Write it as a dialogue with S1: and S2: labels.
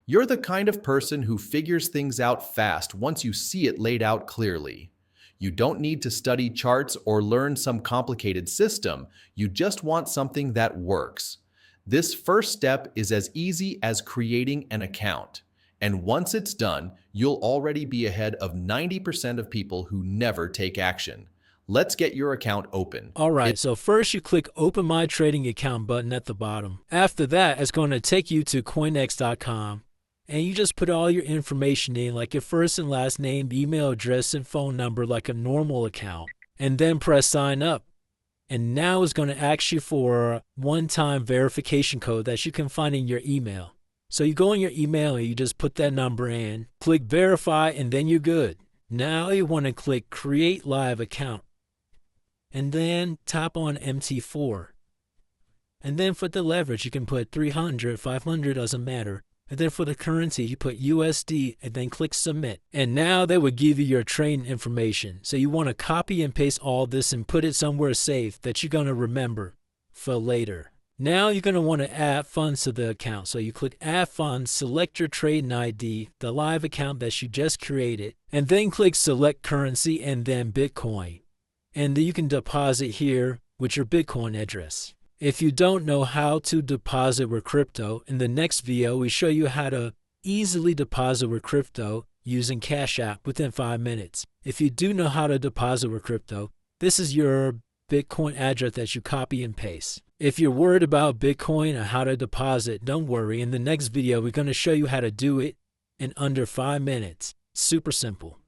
S1: You're the kind of person who figures things out fast once you see it laid out clearly. You don't need to study charts or learn some complicated system, you just want something that works. This first step is as easy as creating an account. And once it's done, you'll already be ahead of 90% of people who never take action. Let's get your account open.
S2: Alright, so first you click Open My Trading Account button at the bottom. After that, it's going to take you to Coinexx.com. And you just put all your information in, like your first and last name, email address, and phone number like a normal account. And then press Sign Up. And now it's going to ask you for a one-time verification code that you can find in your email. So you go in your email and you just put that number in, click Verify, and then you're good. Now you want to click Create Live Account. And then tap on MT4. And then for the leverage, you can put 300, 500, doesn't matter. And then for the currency, you put USD and then click Submit. And now they will give you your trading information. So you want to copy and paste all this and put it somewhere safe that you're going to remember for later. Now you're going to want to add funds to the account. So you click Add Funds, select your trading ID, the live account that you just created, and then click Select Currency and then Bitcoin. And then you can deposit here with your Bitcoin address. If you don't know how to deposit with crypto, in the next video we show you how to easily deposit with crypto using Cash App within 5 minutes. If you do know how to deposit with crypto, this is your Bitcoin address that you copy and paste. If you're worried about Bitcoin or how to deposit, don't worry. In the next video we're going to show you how to do it in under 5 minutes. Super simple.